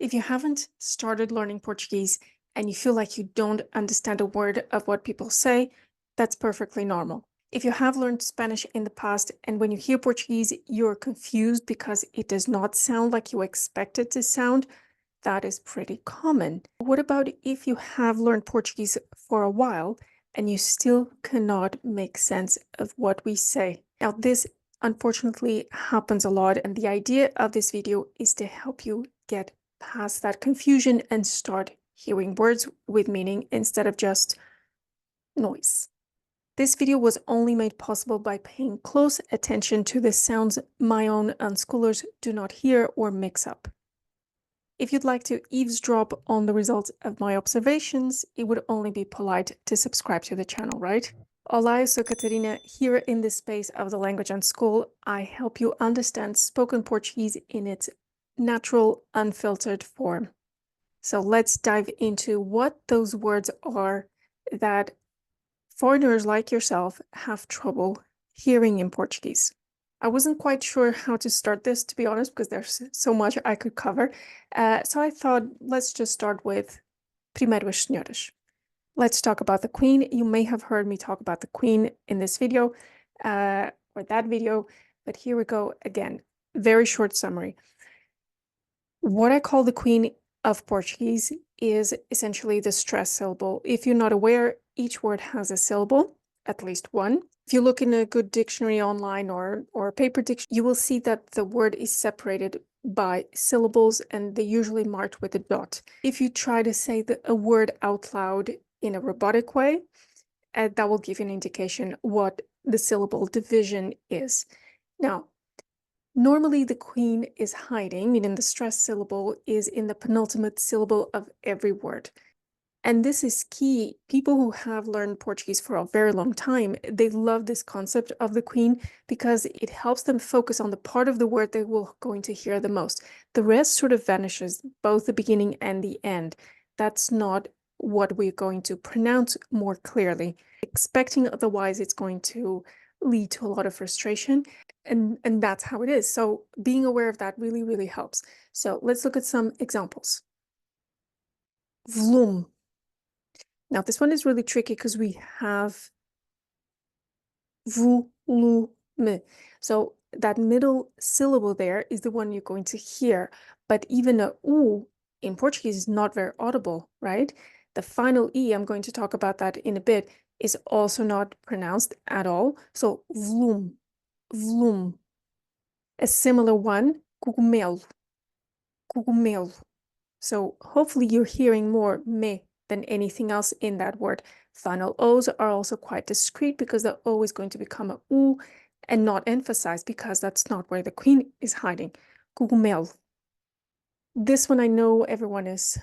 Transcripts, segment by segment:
If you haven't started learning Portuguese and you feel like you don't understand a word of what people say, that's perfectly normal. If you have learned Spanish in the past and when you hear Portuguese, you're confused because it does not sound like you expect it to sound, that is pretty common. What about if you have learned Portuguese for a while and you still cannot make sense of what we say? Now, this unfortunately happens a lot, and the idea of this video is to help you get past that confusion and start hearing words with meaning instead of just noise. This video was only made possible by paying close attention to the sounds my own unschoolers do not hear or mix up. If you'd like to eavesdrop on the results of my observations, it would only be polite to subscribe to the channel, right? Olá, eu sou Catarina. Here in this space of the Language Unschool, I help you understand spoken Portuguese in its natural, unfiltered form. So let's dive into what those words are that foreigners like yourself have trouble hearing in Portuguese. I wasn't quite sure how to start this, to be honest, because there's so much I could cover. So I thought, let's just start with Primeiro as Senhoras. Let's talk about the Queen. You may have heard me talk about the Queen in this video or that video, but here we go again. Very short summary. What I call the Queen of Portuguese is essentially the stress syllable. If you're not aware, each word has a syllable, at least one. If you look in a good dictionary online or a paper dictionary, you will see that the word is separated by syllables and they're usually marked with a dot. If you try to say a word out loud in a robotic way, that will give you an indication what the syllable division is. Now, normally the Queen is hiding, meaning the stress syllable is in the penultimate syllable of every word. And this is key. People who have learned Portuguese for a very long time, they love this concept of the Queen because it helps them focus on the part of the word they will going to hear the most. The rest sort of vanishes, both the beginning and the end. That's not what we're going to pronounce more clearly. Expecting otherwise, it's going to lead to a lot of frustration. And that's how it is. So being aware of that really, really helps. So let's look at some examples. Volume. Now, this one is really tricky because we have volume. So that middle syllable there is the one you're going to hear. But even a U in Portuguese is not very audible, right? The final E, I'm going to talk about that in a bit, is also not pronounced at all. So volume, volume. A similar one, cogumelo, cogumelo. So hopefully you're hearing more me than anything else in that word. Final O's are also quite discreet because they're always going to become a U and not emphasized because that's not where the Queen is hiding. Cogumelo. This one I know everyone is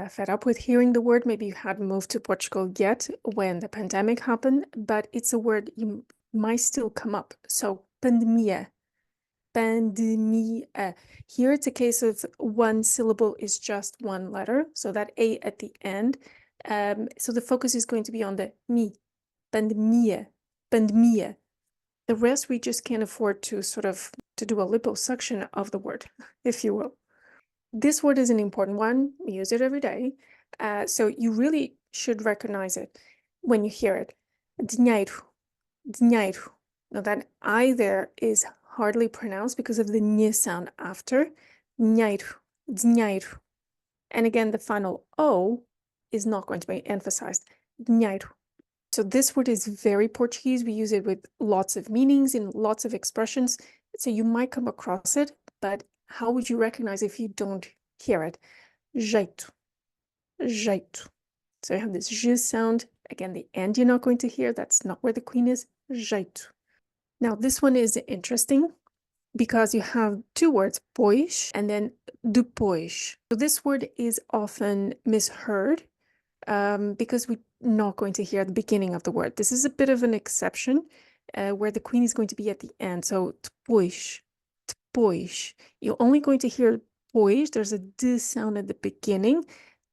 fed up with hearing the word. Maybe you hadn't moved to Portugal yet when the pandemic happened, but it's a word you might still come up. So pandemia. Pandemia. Here it's a case of one syllable is just one letter, so that A at the end. So the focus is going to be on the mi. Pandemia. Pandemia. The rest we just can't afford to sort of to do a liposuction of the word, if you will. This word is an important one. We use it every day. So you really should recognize it when you hear it. Dinheiro. Dinheiro. Now that I there is hardly pronounced because of the ny sound after. Dinheiro, dinheiro. And again, the final O is not going to be emphasized. Dinheiro. So this word is very Portuguese. We use it with lots of meanings in lots of expressions. So you might come across it, but how would you recognize if you don't hear it? Jeito, jeito. So you have this j sound. Again, the end you're not going to hear. That's not where the Queen is. Jeito. Now, this one is interesting because you have two words, pois and then depois. So this word is often misheard because we're not going to hear the beginning of the word. This is a bit of an exception where the Queen is going to be at the end. So depois, depois. You're only going to hear pois. There's a d sound at the beginning.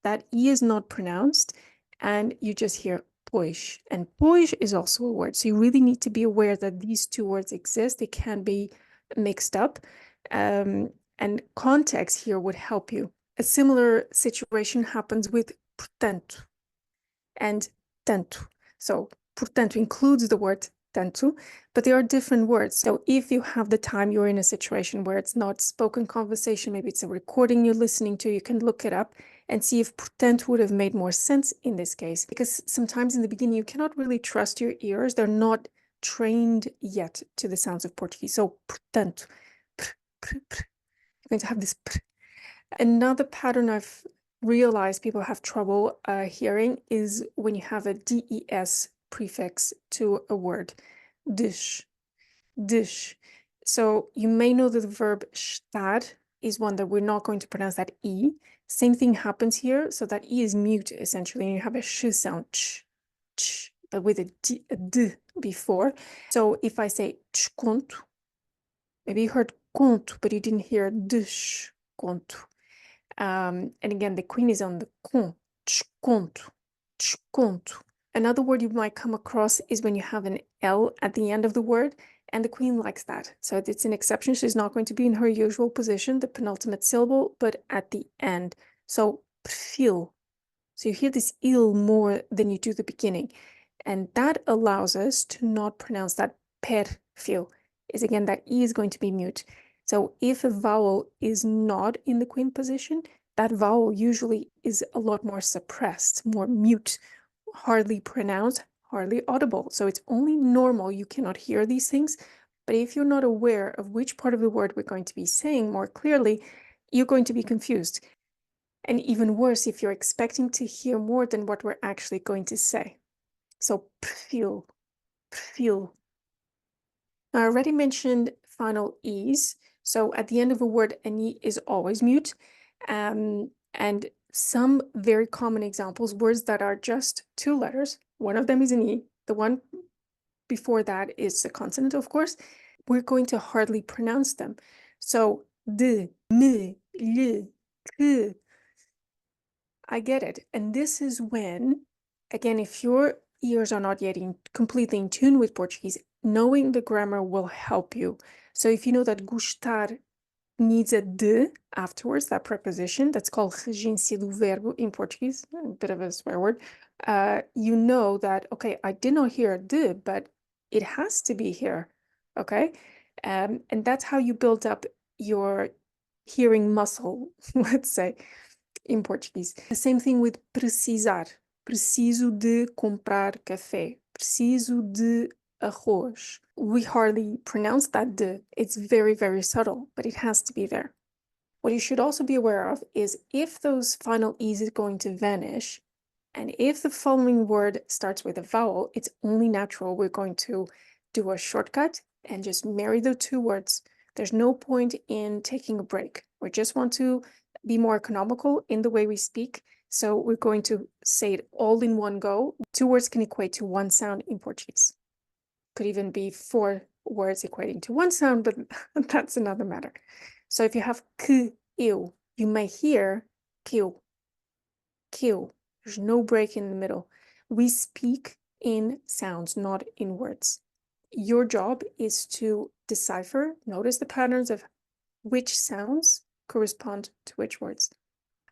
That E is not pronounced, and you just hear pois. And pois is also a word. So you really need to be aware that these two words exist. They can be mixed up. And context here would help you. A similar situation happens with portanto and tanto. So portanto includes the word tanto, but they are different words. So if you have the time, you're in a situation where it's not spoken conversation, maybe it's a recording you're listening to, you can look it up and see if portanto would have made more sense in this case. Because sometimes in the beginning, you cannot really trust your ears. They're not trained yet to the sounds of Portuguese. So portanto, you're going to have this. Another pattern I've realized people have trouble hearing is when you have a des prefix to a word. Dish, dish. So you may know that the verb estar is one that we're not going to pronounce that E. Same thing happens here. So that E is mute essentially, and you have a sh sound, ch, but with a d before. So if I say desconto, maybe you heard conto, but you didn't hear desconto. And again, the queen is on the con, desconto, desconto. Another word you might come across is when you have an L at the end of the word, and the queen likes that. So it's an exception. She's not going to be in her usual position, the penultimate syllable, but at the end. So perfil. So you hear this il more than you do the beginning. And that allows us to not pronounce that perfil. Is again, that E is going to be mute. So if a vowel is not in the queen position, that vowel usually is a lot more suppressed, more mute, hardly pronounced, hardly audible. So it's only normal you cannot hear these things. But if you're not aware of which part of the word we're going to be saying more clearly, you're going to be confused. And even worse, if you're expecting to hear more than what we're actually going to say. So perfil, perfil. Now, I already mentioned final E's. So at the end of a word, an E is always mute. And some very common examples, words that are just two letters. One of them is an E. The one before that is a consonant, of course. We're going to hardly pronounce them. So de, me, le, que. I get it. And this is when, again, if your ears are not yet completely in tune with Portuguese, knowing the grammar will help you. So if you know that gostar needs a de afterwards, that preposition, that's called regência do verbo in Portuguese, a bit of a swear word, you know that, okay, I did not hear a de, but it has to be here, okay? And that's how you build up your hearing muscle, let's say, in Portuguese. The same thing with precisar. Preciso de comprar café. Preciso de arroz. We hardly pronounce that de. It's very, very subtle, but it has to be there. What you should also be aware of is if those final E's is going to vanish, and if the following word starts with a vowel, it's only natural we're going to do a shortcut and just marry the two words. There's no point in taking a break. We just want to be more economical in the way we speak. So we're going to say it all in one go. Two words can equate to one sound in Portuguese. Could even be four words equating to one sound, but that's another matter. So if you have que, eu, you may hear que, que. There's no break in the middle. We speak in sounds, not in words. Your job is to decipher, notice the patterns of which sounds correspond to which words.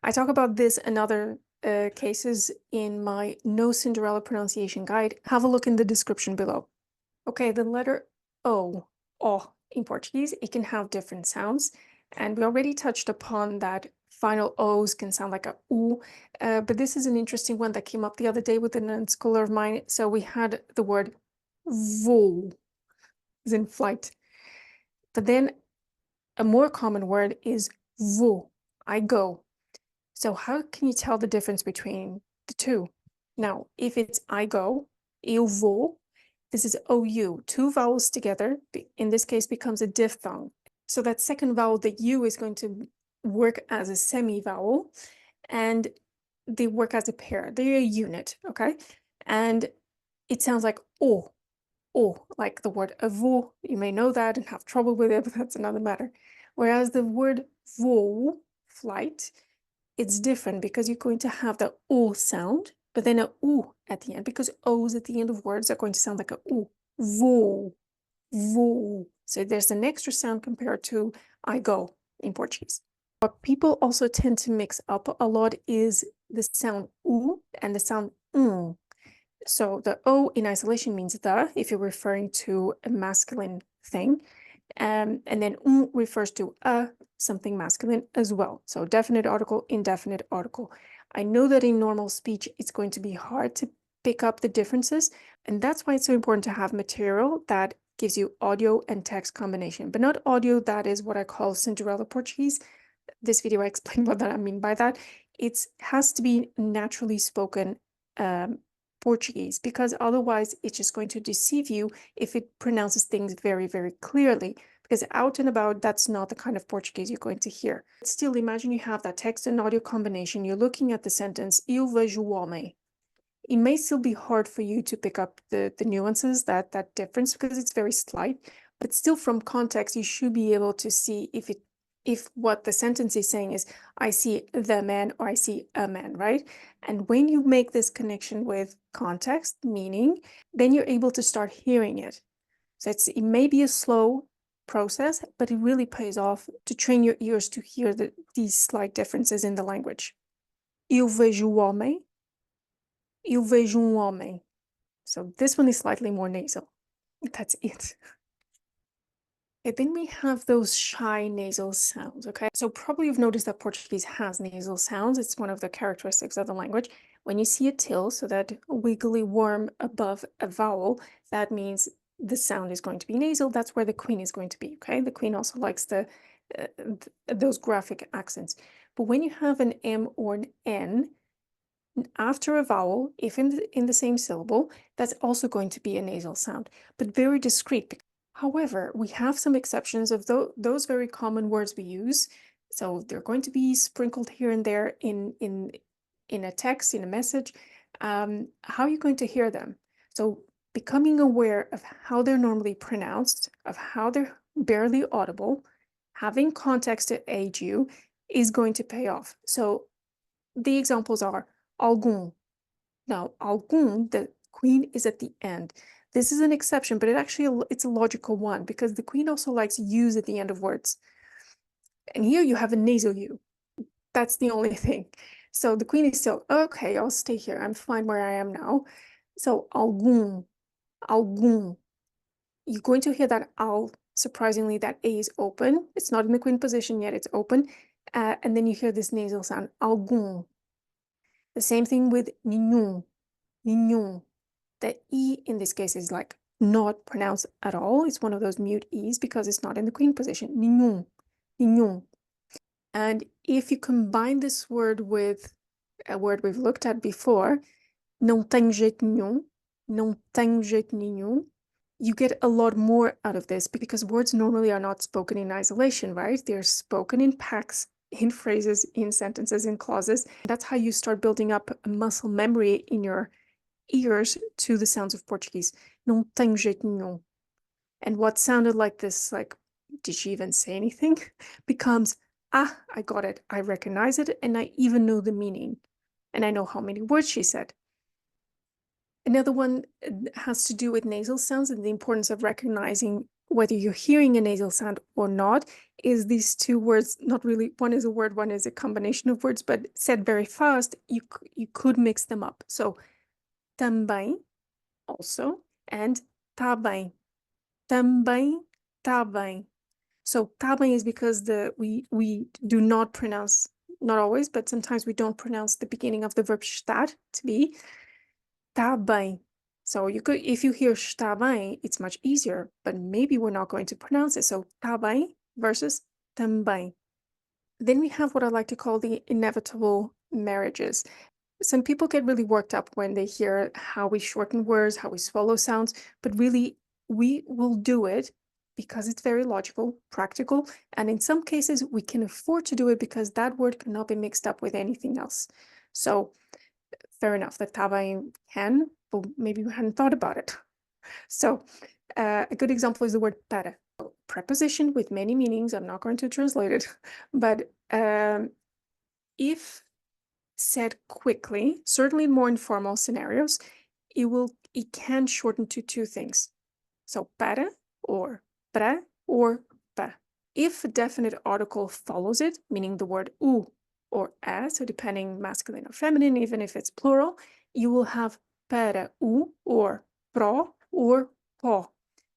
I talk about this and other cases in my No Cinderella Pronunciation Guide. Have a look in the description below. Okay, the letter O in Portuguese, it can have different sounds. And we already touched upon that final O's can sound like a U, but this is an interesting one that came up the other day with an unschooler of mine. So we had the word voo, as in flight. But then a more common word is vou, I go. So how can you tell the difference between the two? Now, if it's I go, eu vou, this is OU, two vowels together, in this case becomes a diphthong. So that second vowel, the U, is going to work as a semi-vowel, and they work as a pair. They're a unit, okay? And it sounds like O, like the word avô. You may know that and have trouble with it, but that's another matter. Whereas the word voo, flight, it's different because you're going to have the O sound, but then a U at the end, because O's at the end of words are going to sound like a U. Voo, voo. So there's an extra sound compared to I go in Portuguese. What people also tend to mix up a lot is the sound oo and the sound ng. So the O in isolation means the, if you're referring to a masculine thing. And then refers to something masculine as well. So definite article, indefinite article. I know that in normal speech, it's going to be hard to pick up the differences. And that's why it's so important to have material that gives you audio and text combination, but not audio that is what I call Cinderella Portuguese. This video, I explained what that I mean by that. It has to be naturally spoken Portuguese, because otherwise it's just going to deceive you if it pronounces things very, very clearly. Because out and about, that's not the kind of Portuguese you're going to hear. But still, imagine you have that text and audio combination. You're looking at the sentence, Eu vejo o homem. It may still be hard for you to pick up the nuances, that difference, because it's very slight. But still, from context, you should be able to see if what the sentence is saying is, I see the man or I see a man, right? And when you make this connection with context, meaning, then you're able to start hearing it. So it may be a slow process, but it really pays off to train your ears to hear these slight differences in the language. Eu vejo o homem. Eu vejo homem. So this one is slightly more nasal. That's it. Okay, then we have those shy nasal sounds, okay? So probably you've noticed that Portuguese has nasal sounds. It's one of the characteristics of the language. When you see a till, so that wiggly worm above a vowel, that means the sound is going to be nasal. That's where the queen is going to be, okay? The queen also likes those graphic accents. But when you have an M or an N, after a vowel, if in the same syllable, that's also going to be a nasal sound, but very discreet. However, we have some exceptions of those very common words we use. So they're going to be sprinkled here and there in a text, in a message. How are you going to hear them? So becoming aware of how they're normally pronounced, of how they're barely audible, having context to aid you is going to pay off. So the examples are algum. Now, algum, the queen is at the end. This is an exception, but it's a logical one, because the queen also likes U's at the end of words. And here you have a nasal U. That's the only thing. So the queen is still, okay, I'll stay here. I'm fine where I am now. So algum, algum. You're going to hear that al, surprisingly, that A is open. It's not in the queen position yet, it's open. And then you hear this nasal sound, algum. The same thing with nenhum, nenhum. The E in this case is like not pronounced at all. It's one of those mute E's because it's not in the queen position. Nenhum, nenhum. And if you combine this word with a word we've looked at before, não tem jeito nenhum, não tem jeito nenhum, you get a lot more out of this, because words normally are not spoken in isolation, right? They're spoken in packs, in phrases, in sentences, in clauses. That's how you start building up a muscle memory in your ears to the sounds of Portuguese. Não tem jeito nenhum. And what sounded like this, like, did she even say anything? Becomes, ah, I got it. I recognize it, and I even know the meaning. And I know how many words she said. Another one has to do with nasal sounds and the importance of recognizing whether you're hearing a nasal sound or not, is these two words, not really, one is a word, one is a combination of words, but said very fast, you could mix them up. So, também, also, and tá bem. Também, tá bem. So, tá bem is because we do not pronounce, not always, but sometimes we don't pronounce the beginning of the verb estar, to be. Tá bem. So you could, if you hear está bem, it's much easier, but maybe we're not going to pronounce it. So tá bem versus também. Then we have what I like to call the inevitable marriages. Some people get really worked up when they hear how we shorten words, how we swallow sounds, but really we will do it because it's very logical, practical, and in some cases we can afford to do it because that word cannot be mixed up with anything else. So fair enough, that tá bem can, but maybe we hadn't thought about it. So a good example is the word para. Preposition with many meanings. I'm not going to translate it, but if said quickly, certainly in more informal scenarios, it can shorten to two things. So para or pra or pa. if a definite article follows it, meaning the word u or a, so depending masculine or feminine, even if it's plural, you will have para o or pro or po.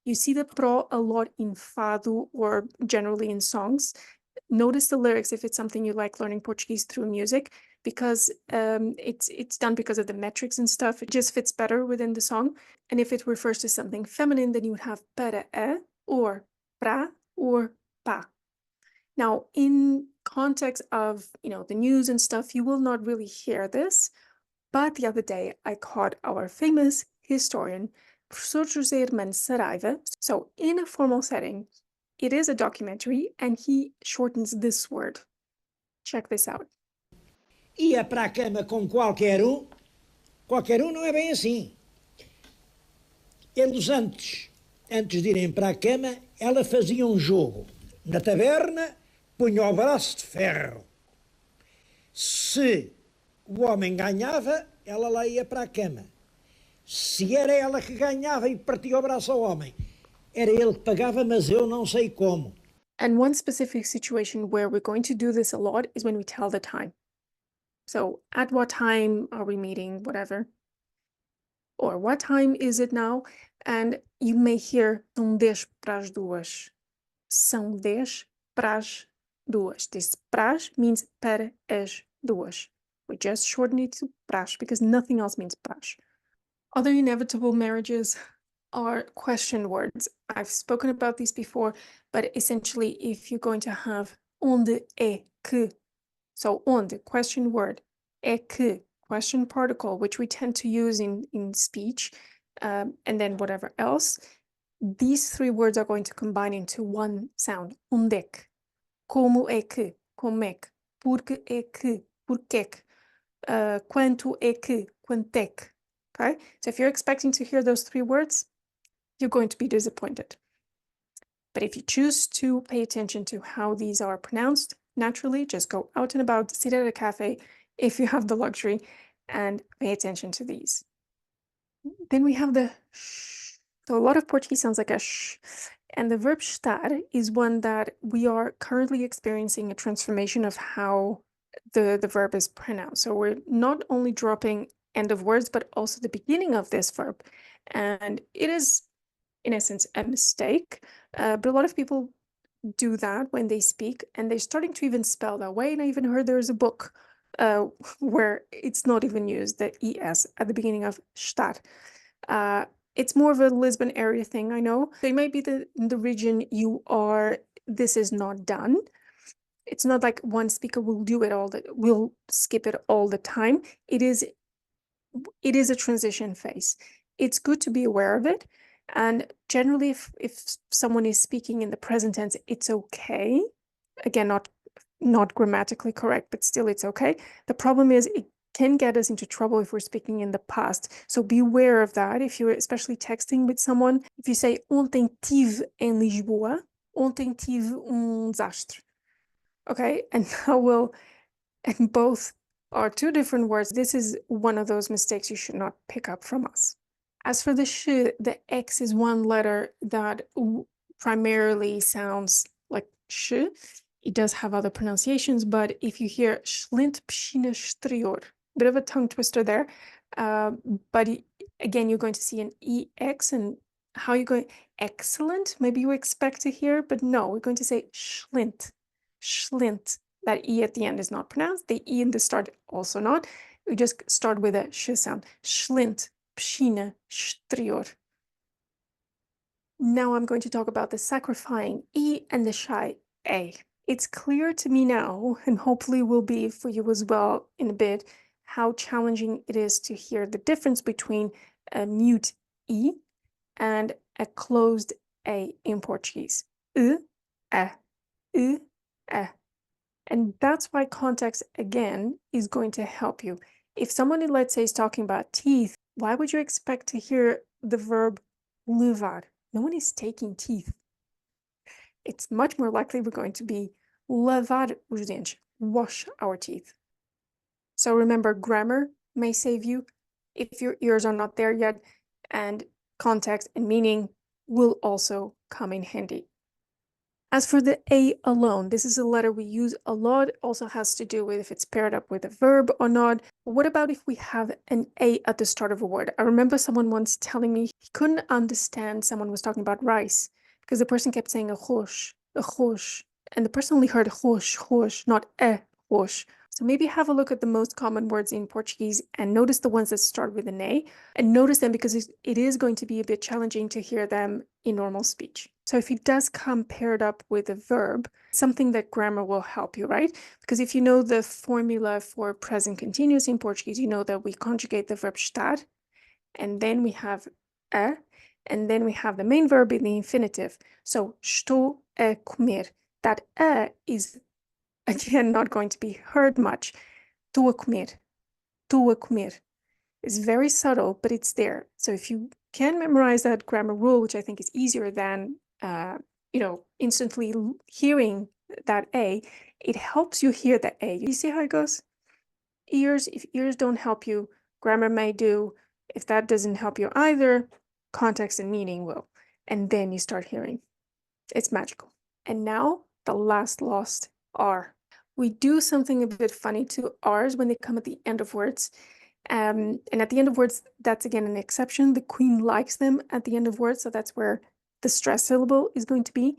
You see the pro a lot in fado or generally in songs. Notice the lyrics if it's something you like learning Portuguese through music, because it's done because of the metrics and stuff. It just fits better within the song. And if it refers to something feminine, then you would have para e or pra or pa. Now, in context of, the news and stuff, you will not really hear this. But the other day, I caught our famous historian, Professor José Hermano Saraiva. So in a formal setting, it is a documentary, and he shortens this word. Check this out. Ia para a cama com qualquer um não é bem assim. Eles antes de irem para a cama, ela fazia um jogo. Na taberna, punha o braço de ferro. Se o homem ganhava, ela lá ia para a cama. Se era ela que ganhava e partia o braço ao homem, era ele que pagava, mas eu não sei como. And one specific situation where we're going to do this a lot is when we tell the time. So, at what time are we meeting, whatever? Or what time is it now? And you may hear são 10 para as 2. São 10 para as 2. This pras means para as 2. We just shorten it to pras because nothing else means pras. Other inevitable marriages are question words. I've spoken about these before, but essentially if you're going to have onde é que, so onde, question word, é que, question particle, which we tend to use in speech, and then whatever else, these three words are going to combine into one sound, onde é que, como é que, como é que, porque é que, porque é que, quanto é que, quanto é que, okay? So if you're expecting to hear those three words, you're going to be disappointed. But if you choose to pay attention to how these are pronounced, naturally, just go out and about, sit at a cafe, if you have the luxury, and pay attention to these. Then we have the sh. So a lot of Portuguese sounds like a sh. And the verb estar is one that we are currently experiencing a transformation of how the verb is pronounced. So we're not only dropping end of words, but also the beginning of this verb. And it is, in essence, a mistake. But a lot of people do that when they speak, and they're starting to even spell that way. And I even heard there's a book where it's not even used, the es at the beginning of estar. It's more of a Lisbon area thing, I know. They might be the region you are, this is not done. It's not like one speaker will do it will skip it all the time. It is a transition phase. It's good to be aware of it. And generally, if someone is speaking in the present tense, it's okay. Again, not grammatically correct, but still it's okay. The problem is it can get us into trouble if we're speaking in the past. So be aware of that. If you're especially texting with someone, if you say ontem tive em Lisboa, ontem tive desastre. Okay, and and both are two different words. This is one of those mistakes you should not pick up from us. As for the sh, the X is one letter that primarily sounds like sh. It does have other pronunciations, but if you hear Schlint Pshina Strior, bit of a tongue twister there. But again, you're going to see an EX, and how you're going, excellent, maybe you expect to hear, but no, we're going to say Schlint. Schlint. That E at the end is not pronounced. The E in the start also not. We just start with a sh sound. Schlint Pshina Strior. Now I'm going to talk about the sacrificing E and the shy A. It's clear to me now, and hopefully will be for you as well in a bit, how challenging it is to hear the difference between a mute E and a closed A in Portuguese. U, A, U, A. And that's why context, again, is going to help you. If someone, let's say, is talking about teeth, why would you expect to hear the verb levar? No one is taking teeth. It's much more likely we're going to be lavar os dentes, wash our teeth. So remember, grammar may save you if your ears are not there yet, and context and meaning will also come in handy. As for the A alone, this is a letter we use a lot, also has to do with if it's paired up with a verb or not. What about if we have an A at the start of a word? I remember someone once telling me he couldn't understand someone was talking about rice because the person kept saying a rosh, and the person only heard rosh, not a rosh. So maybe have a look at the most common words in Portuguese and notice the ones that start with an A, and notice them because it is going to be a bit challenging to hear them in normal speech. So if it does come paired up with a verb, something that grammar will help you, right? Because if you know the formula for present continuous in Portuguese, you know that we conjugate the verb estar, and then we have a, and then we have the main verb in the infinitive. So estou a comer. That a is, again, not going to be heard much. Estou a comer. Estou a comer. It's very subtle, but it's there. So if you can memorize that grammar rule, which I think is easier than instantly hearing that A, it helps you hear the A. You see how it goes? If ears don't help you, grammar may do. If that doesn't help you either, context and meaning will. And then you start hearing. It's magical. And now the last lost R. We do something a bit funny to R's when they come at the end of words. And at the end of words, that's again an exception. The Queen likes them at the end of words, so that's where the stress syllable is going to be.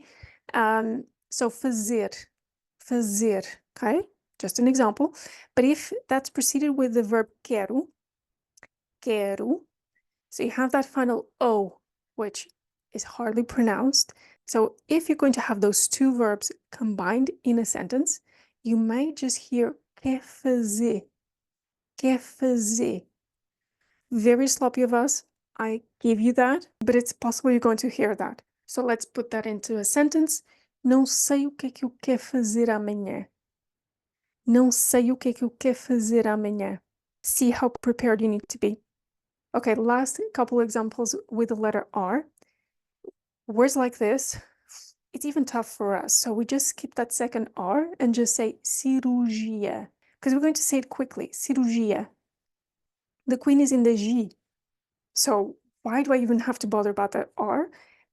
So fazer, okay? Just an example. But if that's preceded with the verb quero, so you have that final O, which is hardly pronounced. So if you're going to have those two verbs combined in a sentence, you might just hear quer fazer. Very sloppy of us, I give you that, but it's possible you're going to hear that. So let's put that into a sentence. Não sei o que é que eu quero fazer amanhã. Não sei o que é que eu quero fazer amanhã. See how prepared you need to be. Okay, last couple examples with the letter R. Words like this, it's even tough for us. So we just skip that second R and just say cirurgia, because we're going to say it quickly. Cirurgia. The Queen is in the G. So why do I even have to bother about that R?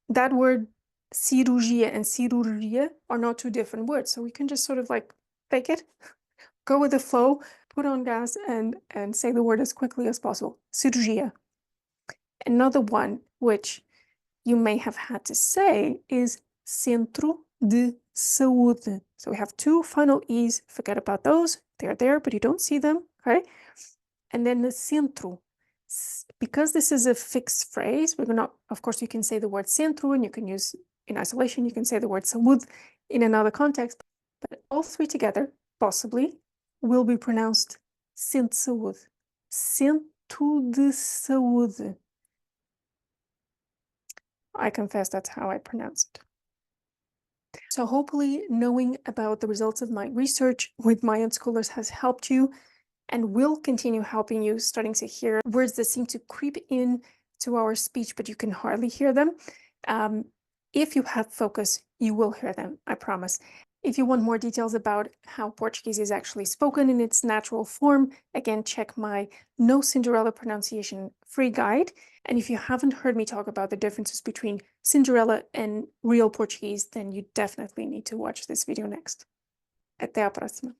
That word cirurgia and cirurgia are not two different words. So we can just sort of like fake it, go with the flow, put on gas and say the word as quickly as possible. Cirurgia. Another one, which you may have had to say, is centro de saúde. So we have two final E's. Forget about those. They're there, but you don't see them, okay? And then the centro. Because this is a fixed phrase, we're gonna, of course, you can say the word centro and you can use in isolation, you can say the word saúde in another context, but all three together, possibly, will be pronounced centro de saúde. Centro de saúde. I confess that's how I pronounce it. So hopefully knowing about the results of my research with my Unschoolers has helped you and will continue helping you starting to hear words that seem to creep in to our speech, but you can hardly hear them. If you have focus, you will hear them, I promise. If you want more details about how Portuguese is actually spoken in its natural form, again, check my No Cinderella Pronunciation free guide. And if you haven't heard me talk about the differences between Cinderella and real Portuguese, then you definitely need to watch this video next. Até a próxima.